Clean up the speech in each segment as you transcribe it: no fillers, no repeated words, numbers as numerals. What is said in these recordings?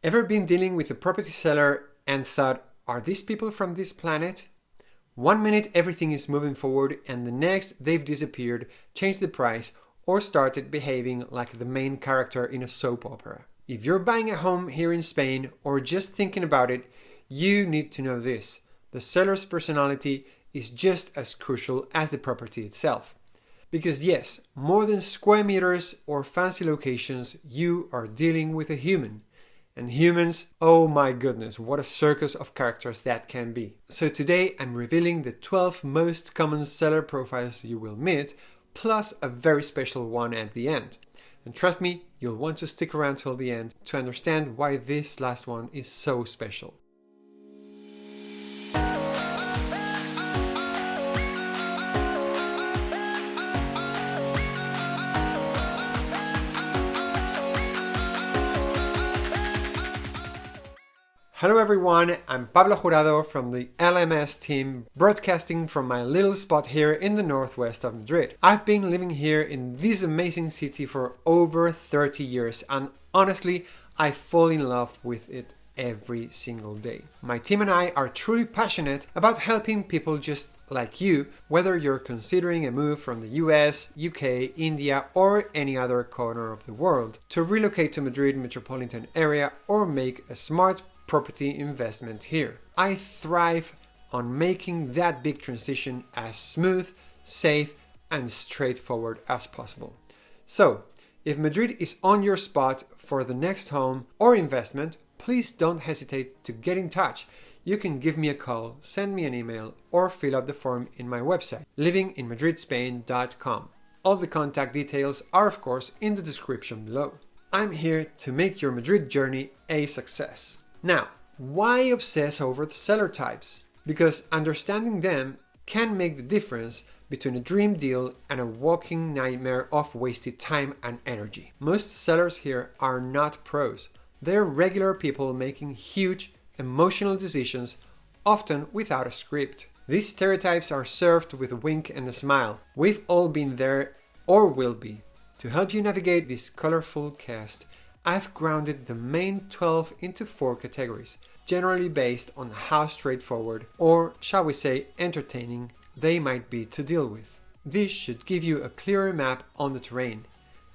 Ever been dealing with a property seller and thought, are these people from this planet? One minute everything is moving forward and the next they've disappeared, changed the price, or started behaving like the main character in a soap opera. If you're buying a home here in Spain or just thinking about it, you need to know this. The seller's personality is just as crucial as the property itself. Because yes, more than square meters or fancy locations, you are dealing with a human. And humans, oh my goodness, what a circus of characters that can be. So today I'm revealing the 12 most common seller profiles you will meet, plus a very special one at the end. And trust me, you'll want to stick around till the end to understand why this last one is so special. Hello everyone, I'm Pablo Jurado from the LMS team, broadcasting from my little spot here in the northwest of Madrid. I've been living here in this amazing city for over 30 years and honestly, I fall in love with it every single day. My team and I are truly passionate about helping people just like you, whether you're considering a move from the US, UK, India, or any other corner of the world, to relocate to Madrid metropolitan area or make a smart property investment here. I thrive on making that big transition as smooth, safe, and straightforward as possible. So, if Madrid is on your spot for the next home or investment, please don't hesitate to get in touch. You can give me a call, send me an email, or fill out the form in my website, livinginmadridspain.com. All the contact details are of course in the description below. I'm here to make your Madrid journey a success. Now, why obsess over the seller types? Because understanding them can make the difference between a dream deal and a walking nightmare of wasted time and energy. Most sellers here are not pros. They're regular people making huge, emotional decisions, often without a script. These stereotypes are served with a wink and a smile. We've all been there or will be. To help you navigate this colorful cast, I've grounded the main 12 into 4 categories, generally based on how straightforward, or shall we say entertaining, they might be to deal with. This should give you a clearer map on the terrain.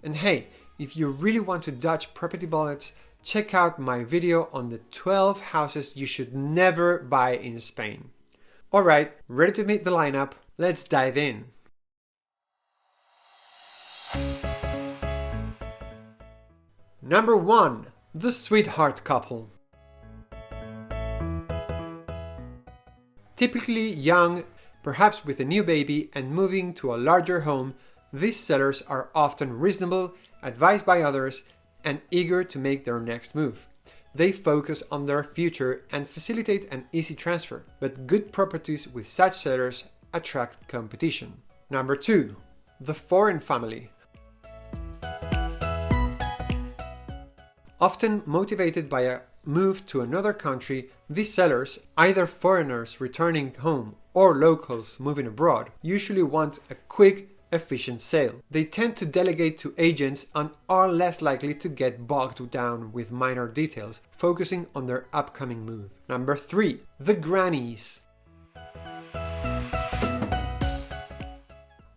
And hey, if you really want to dodge property bullets, check out my video on the 12 houses you should never buy in Spain. Alright, ready to meet the lineup? Let's dive in. Number 1. The Sweetheart Couple. Typically young, perhaps with a new baby and moving to a larger home, these sellers are often reasonable, advised by others, and eager to make their next move. They focus on their future and facilitate an easy transfer, but good properties with such sellers attract competition. Number 2. The Foreign Family. Often motivated by a move to another country, these sellers, either foreigners returning home or locals moving abroad, usually want a quick, efficient sale. They tend to delegate to agents and are less likely to get bogged down with minor details, focusing on their upcoming move. Number 3. The Grannies.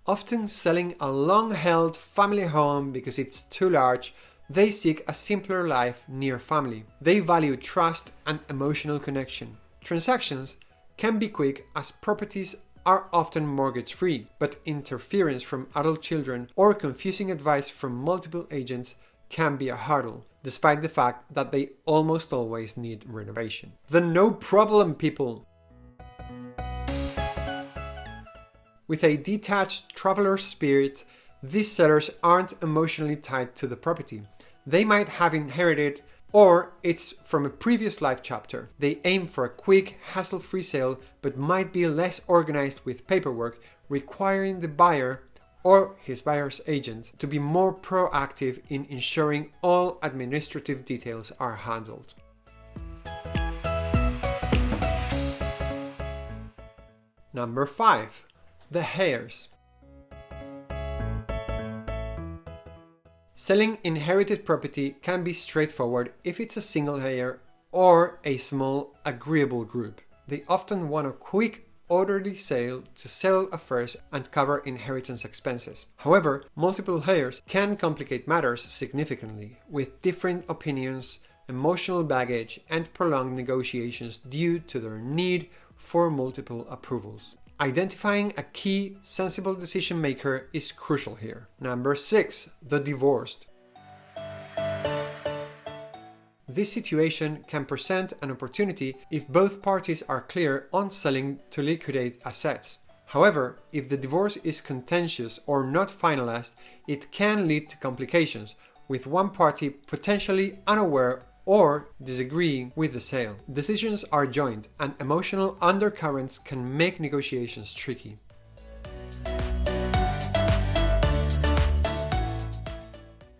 Often selling a long-held family home because it's too large, they seek a simpler life near family. They value trust and emotional connection. Transactions can be quick as properties are often mortgage-free, but interference from adult children or confusing advice from multiple agents can be a hurdle, despite the fact that they almost always need renovation. The No Problem People. With a detached traveler spirit, these sellers aren't emotionally tied to the property. They might have inherited, or it's from a previous life chapter. They aim for a quick, hassle-free sale, but might be less organized with paperwork, requiring the buyer or his buyer's agent to be more proactive in ensuring all administrative details are handled. Number 5. The Heirs. Selling inherited property can be straightforward if it's a single heir or a small, agreeable group. They often want a quick, orderly sale to sell affairs and cover inheritance expenses. However, multiple heirs can complicate matters significantly, with different opinions, emotional baggage, and prolonged negotiations due to their need for multiple approvals. Identifying a key, sensible decision maker is crucial here. Number 6. The divorced. This situation can present an opportunity if both parties are clear on selling to liquidate assets. However, if the divorce is contentious or not finalized, it can lead to complications, with one party potentially unaware or disagreeing with the sale. Decisions are joint, and emotional undercurrents can make negotiations tricky.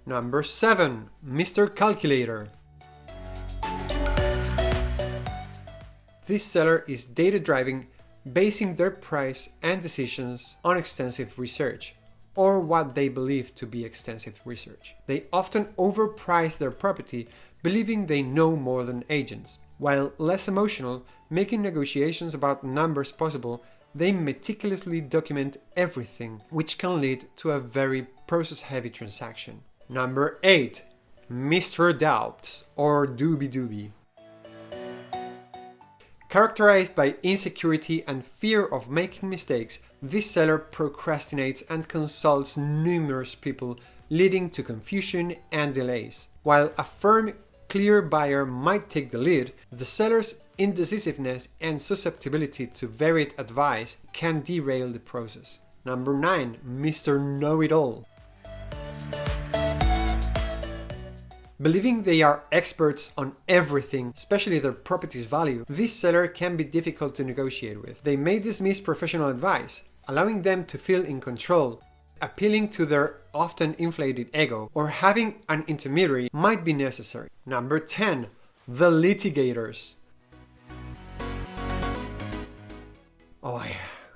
Number 7. Mr. Calculator. This seller is data-driven, basing their price and decisions on extensive research, or what they believe to be extensive research. They often overprice their property, believing they know more than agents. While less emotional, making negotiations about numbers possible, they meticulously document everything, which can lead to a very process-heavy transaction. Number 8. Mr. Doubts, or Doobie Doobie. Characterized by insecurity and fear of making mistakes, this seller procrastinates and consults numerous people, leading to confusion and delays. While a firm, clear buyer might take the lead, the seller's indecisiveness and susceptibility to varied advice can derail the process. Number 9. Mr. Know-It-All. Believing they are experts on everything, especially their property's value, this seller can be difficult to negotiate with. They may dismiss professional advice, allowing them to feel in control. Appealing to their often inflated ego or having an intermediary might be necessary. Number 10. The Litigators. Oh,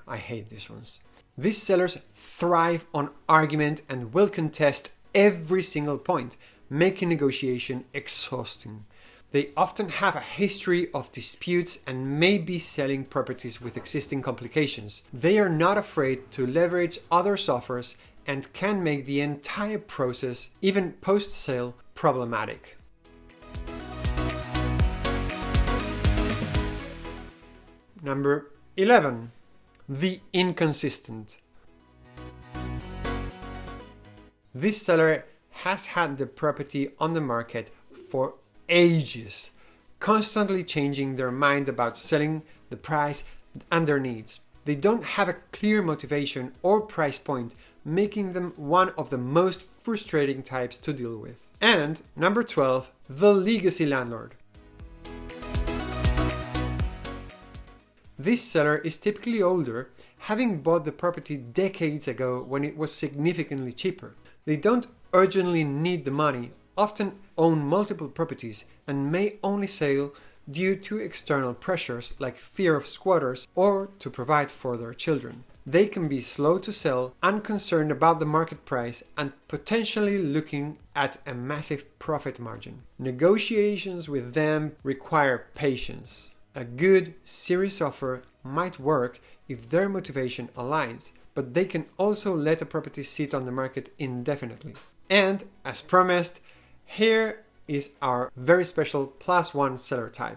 I hate these ones. These sellers thrive on argument and will contest every single point, making negotiation exhausting. They often have a history of disputes and may be selling properties with existing complications. They are not afraid to leverage others' offers and can make the entire process, even post-sale, problematic. Number 11. The Inconsistent. This seller has had the property on the market for ages, constantly changing their mind about selling, the price, and their needs. They don't have a clear motivation or price point, making them one of the most frustrating types to deal with. And number 12, the Legacy Landlord. This seller is typically older, having bought the property decades ago when it was significantly cheaper. They don't urgently need the money, often own multiple properties, and may only sell due to external pressures like fear of squatters or to provide for their children. They can be slow to sell, unconcerned about the market price, and potentially looking at a massive profit margin. Negotiations with them require patience. A good, serious offer might work if their motivation aligns, but they can also let a property sit on the market indefinitely. And, as promised, here is our very special +1 seller type.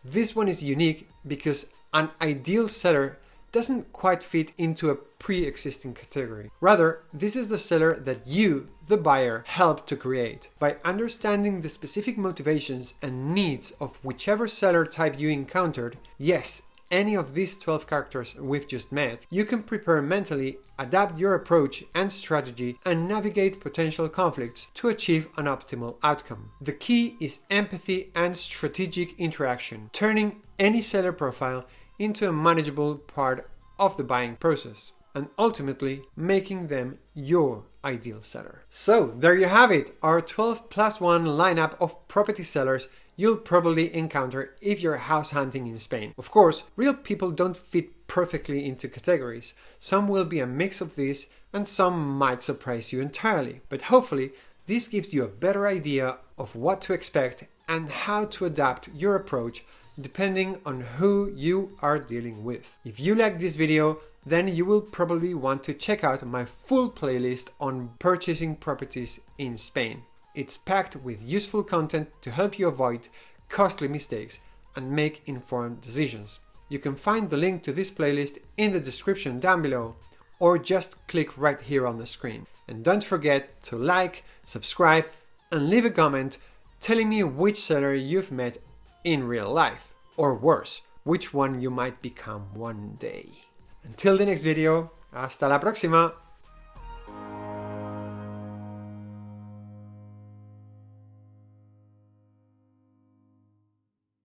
This one is unique because an ideal seller doesn't quite fit into a pre-existing category. Rather, this is the seller that you, the buyer, helped to create. By understanding the specific motivations and needs of whichever seller type you encountered, yes, any of these 12 characters we've just met, you can prepare mentally, adapt your approach and strategy, and navigate potential conflicts to achieve an optimal outcome. The key is empathy and strategic interaction, turning any seller profile into a manageable part of the buying process, and ultimately making them your ideal seller. So there you have it, our 12+1 lineup of property sellers you'll probably encounter if you're house hunting in Spain. Of course, real people don't fit perfectly into categories. Some will be a mix of these and some might surprise you entirely. But hopefully, this gives you a better idea of what to expect and how to adapt your approach depending on who you are dealing with. If you like this video, then you will probably want to check out my full playlist on purchasing properties in Spain. It's packed with useful content to help you avoid costly mistakes and make informed decisions. You can find the link to this playlist in the description down below, or just click right here on the screen. And don't forget to like, subscribe, and leave a comment telling me which seller you've met in real life, or worse, which one you might become one day. Until the next video, hasta la próxima!